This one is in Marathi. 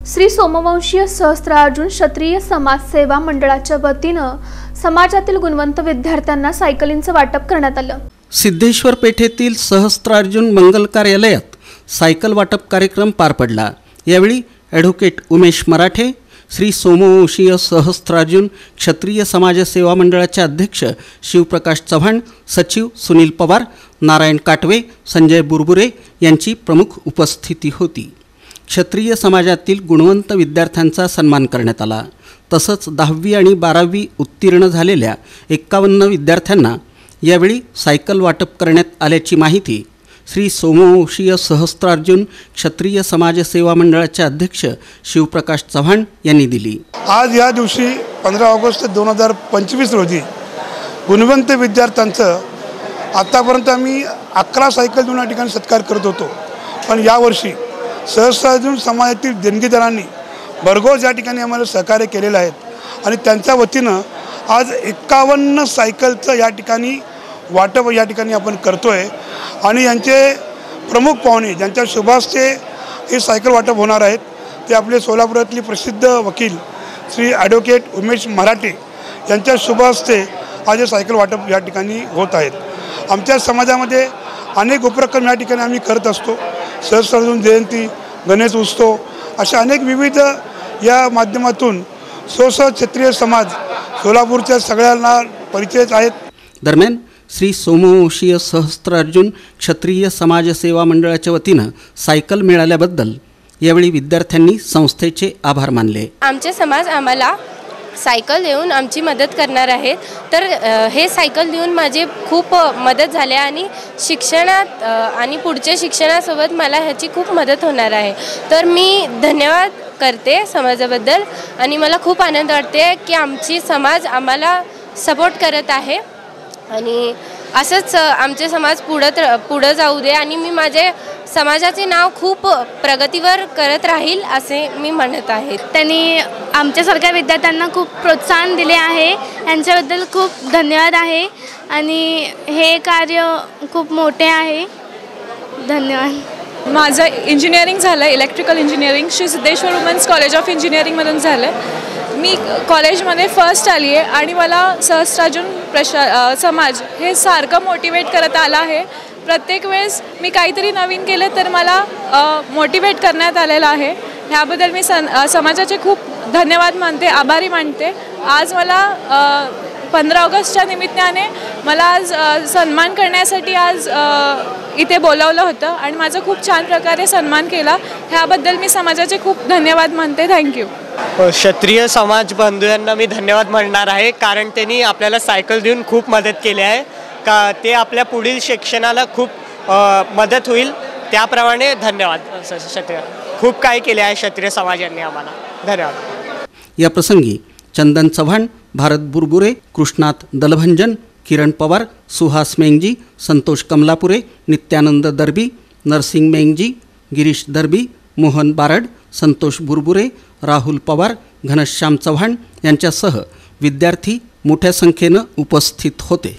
श्री सोमवंशीय सहस्त्रार्जुन क्षत्रिय समाजसेवा मंडळाच्या वतीनं समाजातील गुणवंत विद्यार्थ्यांना सायकलींचं वाटप करण्यात आलं। सिद्धेश्वर पेठेतील सहस्त्रार्जुन मंगल कार्यालयात सायकल वाटप कार्यक्रम पार पडला। यावेळी ॲडव्होकेट उमेश मराठे, श्री सोमवंशीय सहस्त्रार्जुन क्षत्रिय समाजसेवा मंडळाचे अध्यक्ष शिवप्रकाश चव्हाण, सचिव सुनील पवार, नारायण काटवे, संजय बुरबुरे यांची प्रमुख उपस्थिती होती। क्षत्रिय समाजातील गुणवंत विद्यार्थ्यांचा सन्मान करण्यात आला। तसंच 10वी आणि 12वी उत्तीर्ण झालेल्या 51 विद्यार्थ्यांना यावेळी सायकल वाटप करण्यात आल्याची माहिती श्री सोमवंशीय सहस्त्रार्जुन क्षत्रिय समाजसेवा मंडळाचे अध्यक्ष शिवप्रकाश चव्हाण यांनी दिली। आज या दिवशी 15 ऑगस्ट 2025 रोजी गुणवंत विद्यार्थ्यांचं आतापर्यंत आम्ही 11 सायकल देऊन या ठिकाणी सत्कार करत होतो, पण यावर्षी सहस्त्रार्जुन समाजातील देणगीदारांनी भरघोस या ठिकाणी आम्हाला सहकार्य केलेलं आहे आणि त्यांच्या वतीनं आज 51 सायकलचं या ठिकाणी वाटप या ठिकाणी आपण करतोय आणि यांचे प्रमुख पाहुणे ज्यांच्या शुभास्ते हे सायकल वाटप होणार आहेत ते आपले सोलापुरातले प्रसिद्ध वकील श्री ॲडव्होकेट उमेश मराठे यांच्या शुभास्ते आज हे सायकल वाटप या ठिकाणी होत आहेत। आमच्या समाजामध्ये अनेक उपक्रम या ठिकाणी आम्ही करत असतो। सहस्त्रार्जुन जयंती, गणेश उत्सव अशा अनेक विविध या माध्यमातून क्षत्रिय समाज सोलापूरच्या सगळ्यांना परिचय आहेत। दरम्यान श्री सोमवंशीय सहस्त्रार्जुन क्षत्रिय समाजसेवा मंडळाच्या वतीनं सायकल मिळाल्याबद्दल यावेळी विद्यार्थ्यांनी संस्थेचे आभार मानले। आमचे समाज आम्हाला सायकल देऊन आमची मदत करणार आहे, तर हे सायकल देऊन माझे खूप मदत झाली आणि शिक्षणात आणि पुढच्या शिक्षणासोबत मला ह्याची खूप मदत होणार आहे। तर मी धन्यवाद करते समाजाबद्दल आणि मला खूप आनंद वाटते की आमची समाज आम्हाला सपोर्ट करत आहे आणि असंच आमचे समाज पुढं जाऊ दे आणि मी माझे समाजाचे नाव खूप प्रगतीवर करत राहील असे मी म्हणत आहे। त्यांनी आमच्यासारख्या विद्यार्थ्यांना खूप प्रोत्साहन दिले आहे, यांच्याबद्दल खूप धन्यवाद आहे आणि हे कार्य खूप मोठे आहे। धन्यवाद। माझं इंजिनिअरिंग झालं, electrical engineering Shri Siddheshwar women's college of इंजिनिअरिंगमधून झालं। मी कॉलेजमध्ये फर्स्ट आली आहे आणि मला सहस्त्रार्जुन समाज हे सारखं मोटिवेट करत आला आहे। प्रत्येक वेळेस मी काहीतरी नवीन केलं तर मला मोटिवेट करण्यात आलेलं आहे। ह्याबद्दल मी समाजाचे खूप धन्यवाद मानते, आभारी मानते। आज मला 15 ऑगस्टच्या निमित्ताने मला आज सन्मान करण्यासाठी आज इथे बोलावलं होतं आणि माझं खूप छान प्रकारे सन्मान केला। ह्याबद्दल मी समाजाचे खूप धन्यवाद मानते। थँक्यू। क्षत्रिय समाज बंधूंना मी धन्यवाद म्हणणार आहे, कारण त्यांनी आपल्याला सायकल देऊन खूप मदत केली आहे का ते आपल्या पुढील शिक्षणाला खूप मदत होईल, त्याप्रमाणे धन्यवाद। क्षत्रिय खूप काही केले आहे क्षत्रिय समाजाने आम्हाला। धन्यवाद। या प्रसंगी चंदन चव्हाण, भारत बुरबुरे, कृष्णात दलभंजन, किरण पवार, सुहास मेंगजी, संतोष कमलापुरे, नित्यानंद दर्बी, नरसिंग मेंगजी, गिरीश दर्बी, मोहन बारड, संतोष बुरबुरे, राहुल पवार, घनश्याम चव्हाण यांच्यासह विद्यार्थी मोठ्या संख्येनं उपस्थित होते।